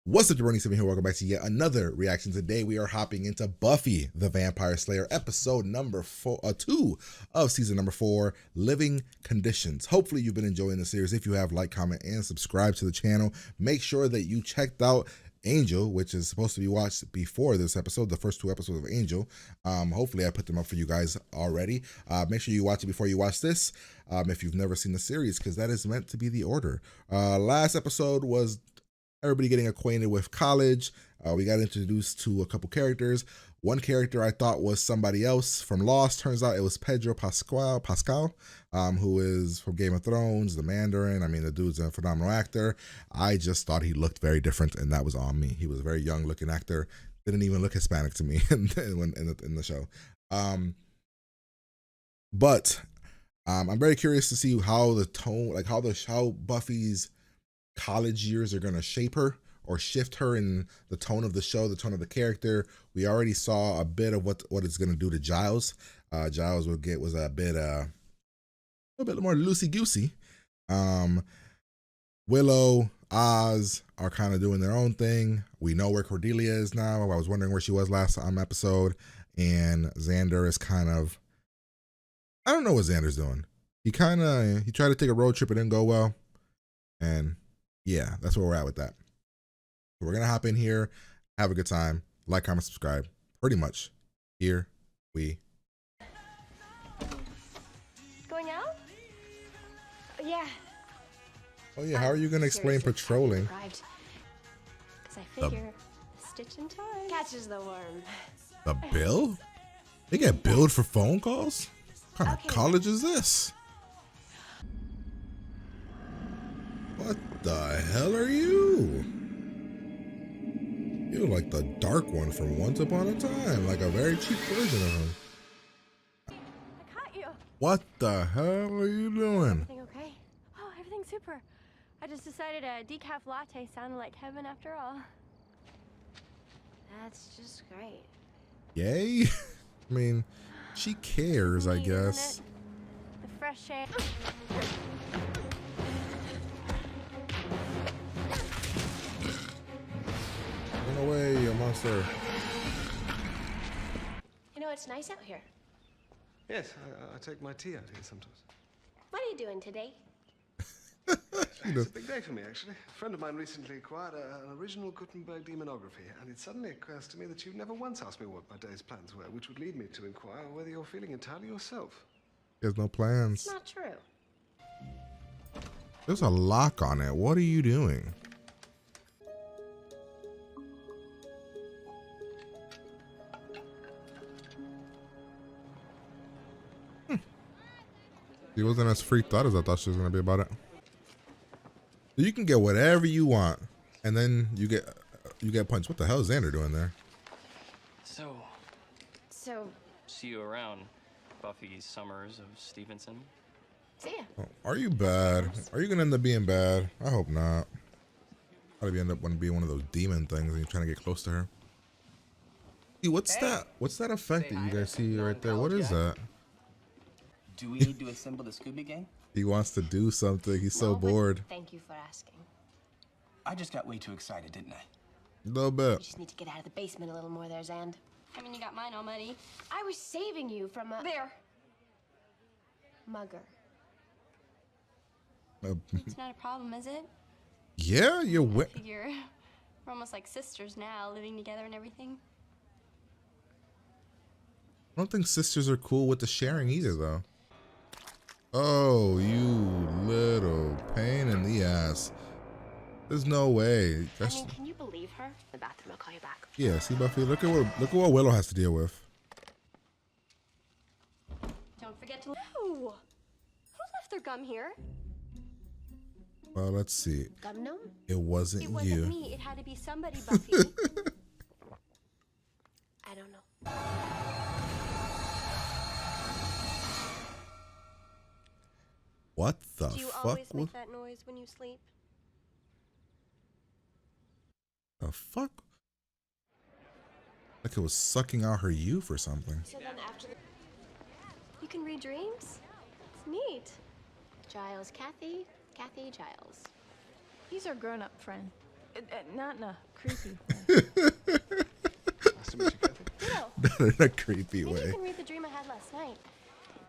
What's up, Jabroni7 here? Welcome back to yet another reaction. Today we are hopping into Buffy the Vampire Slayer, episode number 2 of season number 4, Living Conditions. Hopefully you've been enjoying the series. If you have, like, comment, and subscribe to the channel. Make sure that you checked out Angel, which is supposed to be watched before this episode, the first 2 episodes of Angel. Hopefully I put them up for you guys already. Make sure you watch it before you watch this, if you've never seen the series, because that is meant to be the order. Last episode was everybody getting acquainted with college. We got introduced to a couple characters. One character I thought was somebody else from Lost. Turns out it was Pedro Pascal, who is from Game of Thrones, the Mandarin. I mean, the dude's a phenomenal actor. I just thought he looked very different, and that was on me. He was a very young-looking actor. Didn't even look Hispanic to me in the show. But I'm very curious to see how the tone, like how Buffy's college years are going to shape her or shift her in the tone of the show, the tone of the character. We already saw a bit of what it's going to do to Giles. Giles was a bit more loosey goosey. Willow, Oz are kind of doing their own thing. We know where Cordelia is now. I was wondering where she was last episode, and Xander is kind of, I don't know what Xander's doing. He tried to take a road trip. It didn't go well, and yeah, that's where we're at with that. So we're going to hop in here, have a good time, like, comment, subscribe. Pretty much. Here we. Going out? Yeah. Oh yeah, how are you going to explain patrolling? Because I figure stitch and tie catches the worm. The bill? They get billed for phone calls? What kind of college is this? What the hell are you? You're like the dark one from Once Upon a Time, like a very cheap version of him. I caught you. What the hell are you doing? Everything okay? Oh, everything's super. I just decided a decaf latte sounded like heaven after all. That's just great. Yay? I mean, she cares, I guess. The fresh air. Run away, you monster. You know, it's nice out here. Yes, I take my tea out here sometimes. What are you doing today? It's a big day for me, actually. A friend of mine recently acquired an original Gutenberg demonography, and it suddenly occurs to me that you've never once asked me what my day's plans were, which would lead me to inquire whether you're feeling entirely yourself. There's no plans. It's not true. There's a lock on it. What are you doing? She wasn't as freaked out as I thought she was going to be about it. You can get whatever you want, and then you get punched. What the hell is Xander doing there? So, see you around, Buffy Summers of Stevenson. See ya. Oh, are you bad? Are you going to end up being bad? I hope not. Probably end up being one of those demon things and you're trying to get close to her. Hey, what's that? What's that effect that you guys see right there? What is that? Do we need to assemble the Scooby Gang? He wants to do something. He's so bored. Thank you for asking. I just got way too excited, didn't I? A little bit. We just need to get out of the basement a little more there, Xand. I mean, you got mine all muddy. I was saving you from a... There. Mugger. It's not a problem, is it? Yeah, you're I figure we're almost like sisters now, living together and everything. I don't think sisters are cool with the sharing either, though. Oh, you little pain in the ass. There's no way. I mean, can you believe her? The bathroom, I'll call you back. Yeah, see, Buffy, look at what Willow has to deal with. Don't forget to... Who left their gum here? Well, let's see. Gum gnome? It wasn't you. Me. It had to be somebody, Buffy. I don't know. What the Do you fuck? always make that noise when you sleep? The fuck? Like it was sucking out her youth or something. So then after you can read dreams? It's neat. Giles, Kathy, Giles. He's our grown-up friend. Not in a creepy way. Nice to meet you, Kathy. No. Not in a creepy Maybe you way. can read the dream I had last night.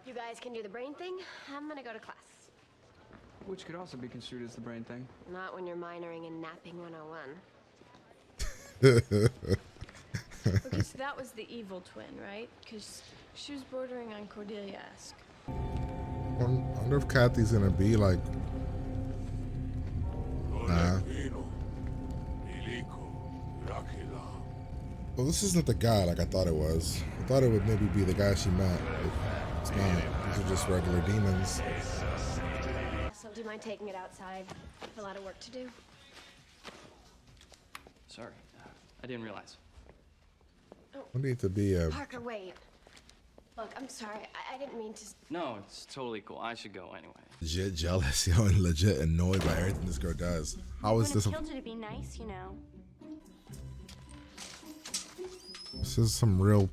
You guys can do the brain thing. I'm gonna go to class. Which could also be construed as the brain thing. Not when you're minoring in napping 101. Okay, so that was the evil twin, right? Because she was bordering on Cordelia-esque. I wonder if Kathy's gonna be like. Nah. Well, this isn't the guy like I thought it was. I thought it would maybe be the guy she met. But it's not. These are just regular demons. So do you mind taking it outside? I have a lot of work to do. Sorry, I didn't realize. I need to be a. Parker, wait. Look, I'm sorry. I didn't mean to. No, it's totally cool. I should go anyway. Legit jealous, yo, and legit annoyed by everything this girl does. How is this? Killed you to be nice, you know. This is some real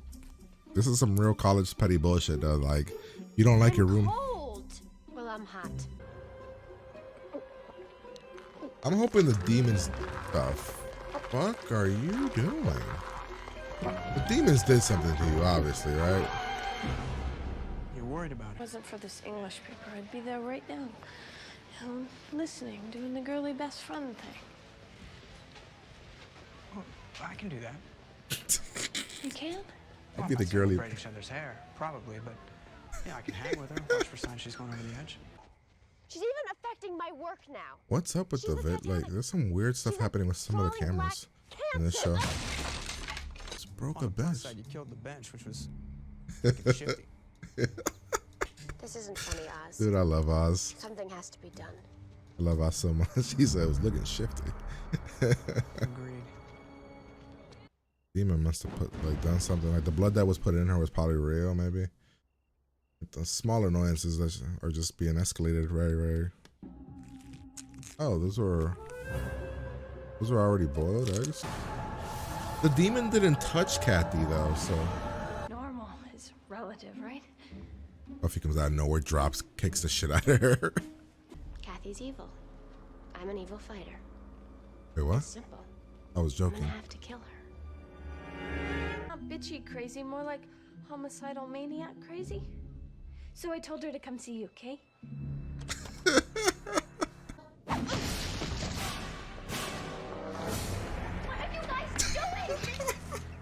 college petty bullshit, though. Like, you don't like your room. Cold. Well, I'm hot. I'm hoping the demons stuff. Fuck are you doing? The demons did something to you, obviously, right? You're worried about If it it. wasn't for this English paper, I'd be there right now. You know, listening, doing the girly best friend thing. Well, I can do that. You can? I'd be the girly. Braid each other's hair, probably, but yeah, I can hang with her. Watch for signs she's going over the edge. She's even affecting my work now. What's up with the vid? Like, there's some weird stuff happening with some of the cameras in this show. Just broke a On the plus bench. side, you killed the bench, which was looking shifty. This isn't funny, Oz. Dude, I love Oz. Something has to be done. I love Oz so much. He said it was looking shifty. Agreed. Demon must have done something. Like the blood that was put in her was probably real, maybe. The small annoyances that are just being escalated very, very. Oh, those were already boiled eggs. The demon didn't touch Kathy though, so. Normal is relative, right? Buffy comes out of nowhere, drops, kicks the shit out of her. Kathy's evil. I'm an evil fighter. Wait, what? Simple. I was I'm joking. gonna have to kill her. Not bitchy crazy, more like homicidal maniac crazy. So I told her to come see you, okay? What are you guys doing?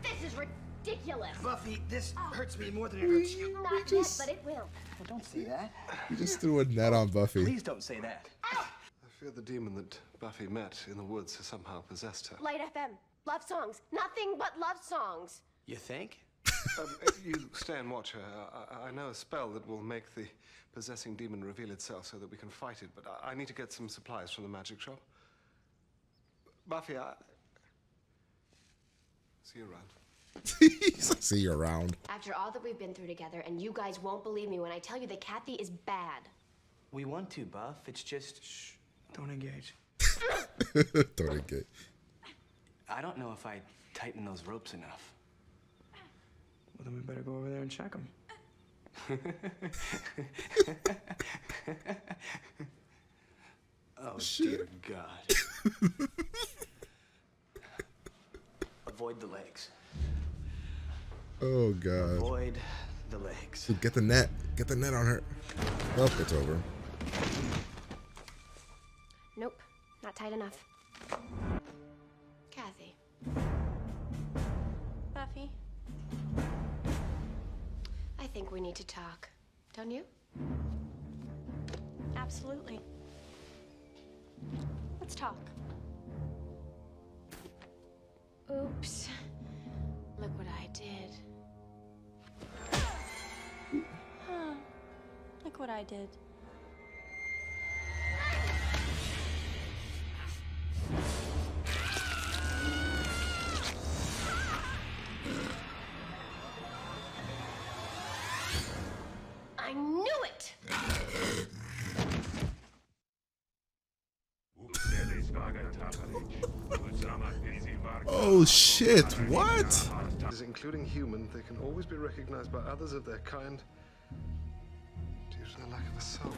This is ridiculous. Buffy, this hurts me more than it hurts you. Not yet, but it will. Well, don't say that. You just threw a net on Buffy. Please don't say that. I fear the demon that Buffy met in the woods has somehow possessed her. Light FM. Love songs. Nothing but love songs. You think? You stay and watch her. I know a spell that will make the possessing demon reveal itself so that we can fight it, but I need to get some supplies from the magic shop. Buffy, see you around. See you around. After all that we've been through together, and you guys won't believe me when I tell you that Kathy is bad. We want to, Buff. It's just... Shh. Don't engage. Don't engage. I don't know if I tighten those ropes enough. Well, then we better go over there and check them. Oh, dear God. Avoid the legs. Oh god. Avoid the legs. Dude, get the net. Get the net on her. Oh, it's over. Nope, not tight enough. Kathy. Buffy? I think we need to talk. Don't you? Absolutely. Let's talk. Oops. Look what I did. Huh. Look what I did. I knew it! Oh shit, what? Including human, they can always be recognized by others of their kind due to their lack of a soul.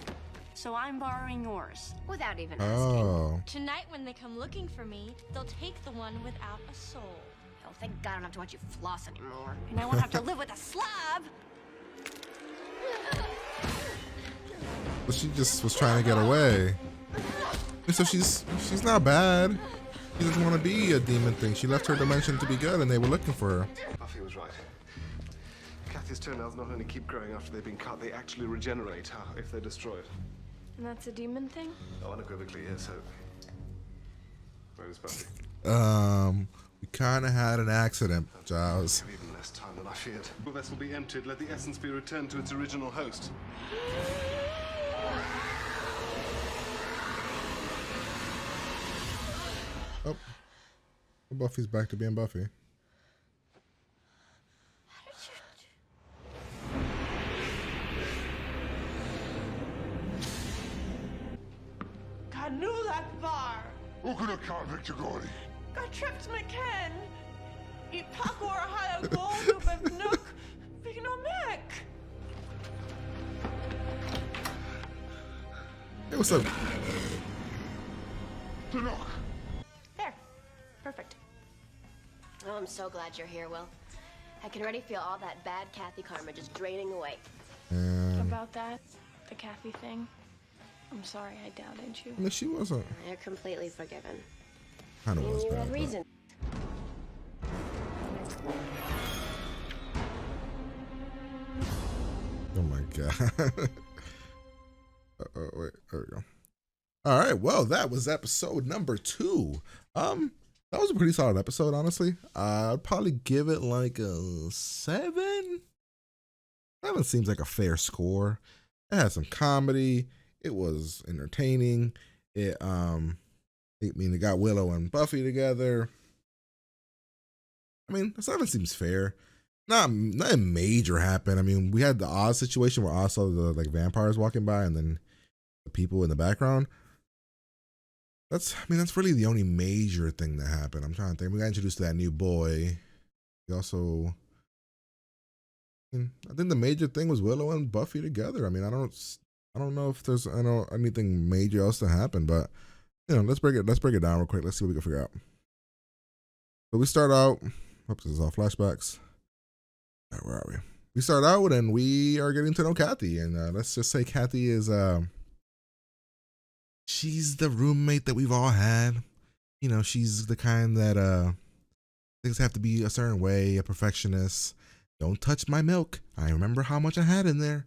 so I'm borrowing yours. Without even asking. Oh. Tonight, when they come looking for me, they'll take the one without a soul. Oh, thank God I don't have to watch you floss anymore. And I won't have to live with a slob. But she just was trying to get away. And so she's not bad. She doesn't want to be a demon thing. She left her dimension to be good, and they were looking for her. Buffy was right. Kathy's toenails not only keep growing after they've been cut, they actually regenerate if they're destroyed. And that's a demon thing? Oh, unequivocally, yes. So, where is Buffy? We kind of had an accident, Giles. We have even less time than I feared. The vessel be emptied. Let the essence be returned to its original host. Oh, Buffy's back to being Buffy. Kanu Akbar. Ukuna convict Gordy. Got tripped McKen. Ipakor haya gold ubevnuk. Vignomek. Hey, what's up? There. Perfect. Oh, I'm so glad you're here, Will. I can already feel all that bad Kathy karma just draining away. About that, the Kathy thing. I'm sorry I doubted you. No, she wasn't. You're completely forgiven. Kind of was You bad. had but- reason. Oh my god. Wait, there we go. All right, well, that was episode number 2. That was a pretty solid episode, honestly. I'd probably give it like a 7. 7 seems like a fair score. It had some comedy. It was entertaining. It got Willow and Buffy together. I mean, 7 seems fair. Not a major happen. I mean, we had the Oz situation where Oz saw the like vampires walking by and then the people in the background. That's really the only major thing that happened. I'm trying to think. We got introduced to that new boy. We also, I think the major thing was Willow and Buffy together. I mean, I don't know if there's anything major else to happen, but let's break it down real quick. Let's see what we can figure out. So we start out. Oops, this is all flashbacks. All right, where are we? We start out and we are getting to know Kathy, and let's just say Kathy is she's the roommate that we've all had. She's the kind that things have to be a certain way, a perfectionist. Don't touch my milk. I remember how much I had in there.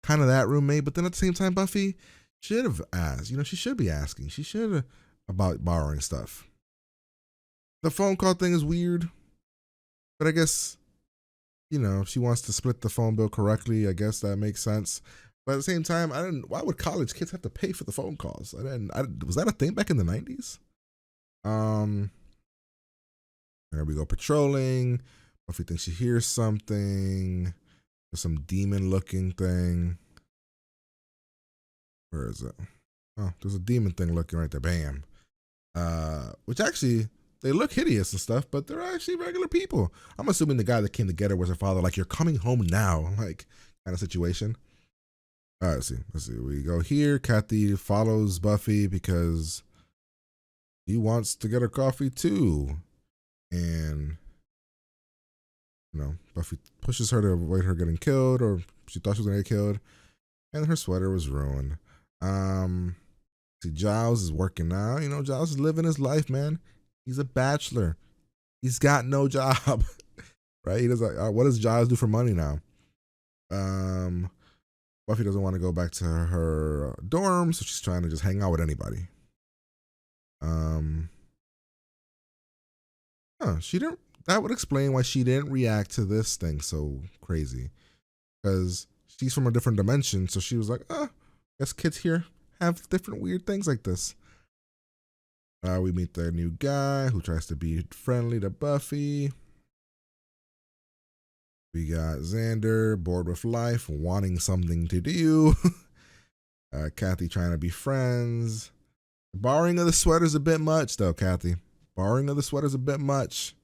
Kind of that roommate, but then at the same time, Buffy should have asked. She should be asking. She should have about borrowing stuff. The phone call thing is weird, but I guess, if she wants to split the phone bill correctly, I guess that makes sense. But at the same time, why would college kids have to pay for the phone calls? Was that a thing back in the 90s? There we go, patrolling. Buffy thinks she hears something. There's some demon looking thing. Where is it? Oh, there's a demon thing looking right there. Bam. Which actually, they look hideous and stuff, but they're actually regular people. I'm assuming the guy that came to get her was her father, like, you're coming home now, like, kind of situation. All right, let's see. We go here. Kathy follows Buffy because he wants to get her coffee too. And, Buffy pushes her to avoid her getting killed, or she thought she was going to get killed. And her sweater was ruined. See, Giles is working now. Giles is living his life, man. He's a bachelor. He's got no job, right? He does what does Giles do for money now? Buffy doesn't want to go back to her dorm, so she's trying to just hang out with anybody. She didn't. That would explain why she didn't react to this thing so crazy, because she's from a different dimension. So she was like, guess kids here have different weird things like this. We meet the new guy who tries to be friendly to Buffy. We got Xander, bored with life, wanting something to do. Kathy trying to be friends. Borrowing of the sweater's a bit much, though, Kathy. Borrowing of the sweater's a bit much.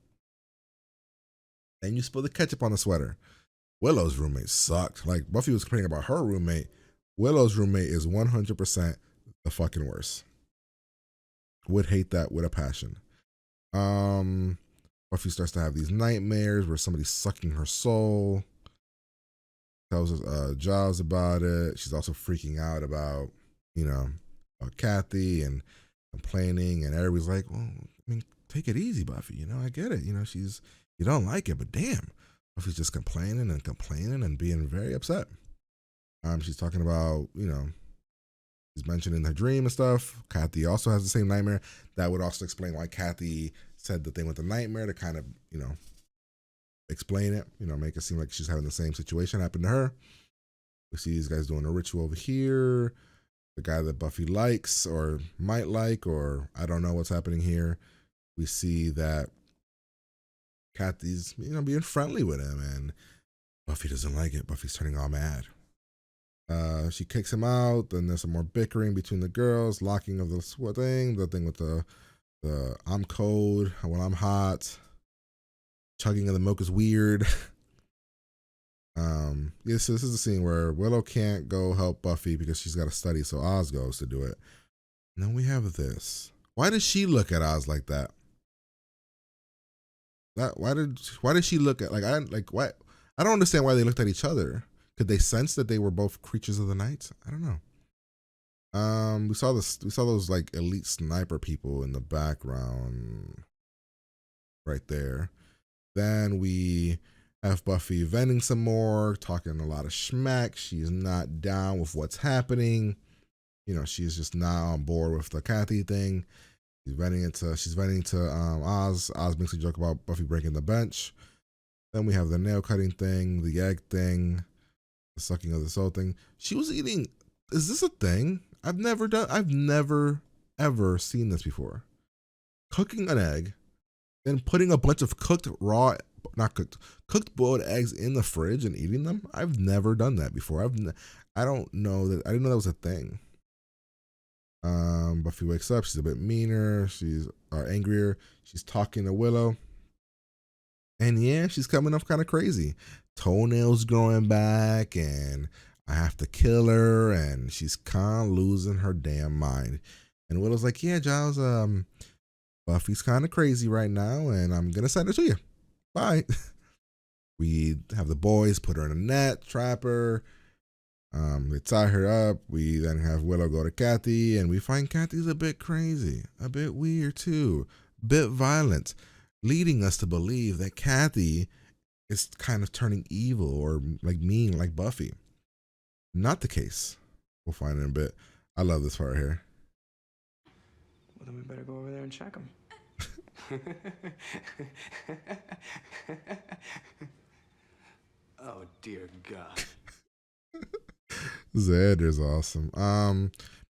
And you spill the ketchup on the sweater. Willow's roommate sucked. Like, Buffy was complaining about her roommate. Willow's roommate is 100% the fucking worst. Would hate that with a passion. Buffy starts to have these nightmares where somebody's sucking her soul. Tells Giles about it. She's also freaking out about, about Kathy and complaining, and everybody's like, well, I mean, take it easy, Buffy. I get it. You don't like it, but damn. Buffy's just complaining and being very upset. She's talking about, she's mentioning her dream and stuff. Kathy also has the same nightmare. That would also explain why Kathy said the thing with the nightmare, to kind of, explain it, make it seem like she's having the same situation happen to her. We see these guys doing a ritual over here. The guy that Buffy likes or might like, or I don't know what's happening here. We see that Kathy's, being friendly with him, and Buffy doesn't like it. Buffy's turning all mad. She kicks him out. Then there's some more bickering between the girls, locking of the thing with the I'm cold, well I'm hot. Chugging of the milk is weird. This is the scene where Willow can't go help Buffy because she's got to study, so Oz goes to do it. And then we have this. Why did she look at Oz like that? Why did she look at why? I don't understand why they looked at each other. Could they sense that they were both creatures of the night? I don't know. We saw those like elite sniper people in the background right there. Then we have Buffy venting some more, talking a lot of schmack. She's not down with what's happening. She's just not on board with the Kathy thing. She's venting to Oz. Oz makes a joke about Buffy breaking the bench. Then we have the nail cutting thing, the egg thing, the sucking of the soul thing. She was eating. Is this a thing? I've never ever seen this before. Cooking an egg, then putting a bunch of cooked boiled eggs in the fridge and eating them. I've never done that before. I didn't know that was a thing. Buffy wakes up. She's a bit meaner. She's angrier. She's talking to Willow. And yeah, she's coming off kind of crazy. Toenails growing back, and I have to kill her, and she's kind of losing her damn mind. And Willow's like, yeah, Giles, Buffy's kind of crazy right now, and I'm going to send her to you. Bye. We have the boys put her in a net, trap her. They tie her up. We then have Willow go to Kathy, and we find Kathy's a bit crazy, a bit weird too, a bit violent, leading us to believe that Kathy is kind of turning evil or like mean like Buffy. Not the case. We'll find in a bit. I love this part here. Well, then we better go over there and check him. Oh, dear God. Zed is awesome.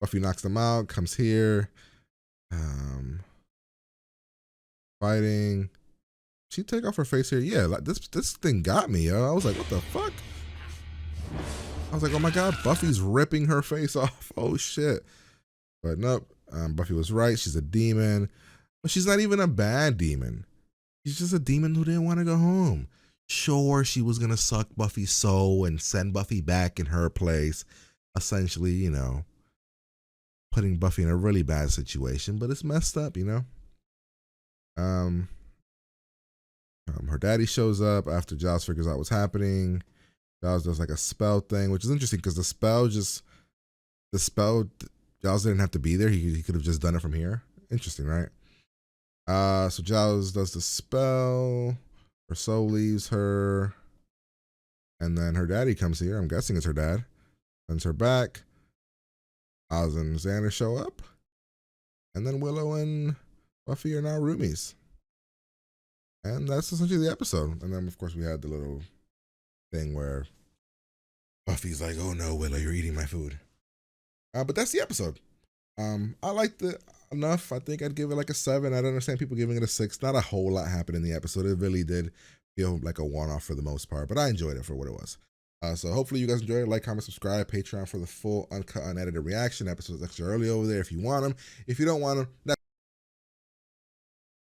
Buffy knocks them out, comes here. Fighting. She take off her face here. Yeah, like this thing got me, yo. I was like, what the fuck? I was like, oh my God, Buffy's ripping her face off. Oh shit. But nope. Buffy was right. She's a demon. But she's not even a bad demon. She's just a demon who didn't want to go home. Sure, she was going to suck Buffy's soul and send Buffy back in her place. Essentially, putting Buffy in a really bad situation. But it's messed up, Her daddy shows up after Giles figures out what's happening. Giles does like a spell thing, which is interesting because the spell, Giles didn't have to be there. He could have just done it from here. Interesting, right? So Giles does the spell. Her soul leaves her. And then her daddy comes here. I'm guessing it's her dad. Sends her back. Oz and Xander show up. And then Willow and Buffy are now roomies. And that's essentially the episode. And then, of course, we had the little thing where Buffy's like, oh no, Willow, you're eating my food. But that's the episode. I liked it enough. I think I'd give it like a 7. I don't understand people giving it a 6. Not a whole lot happened in the episode. It really did feel like a one-off for the most part, but I enjoyed it for what it was. So hopefully you guys enjoyed it. Like, comment, subscribe, Patreon for the full uncut, unedited reaction. Episodes extra early over there if you want them. If you don't want them,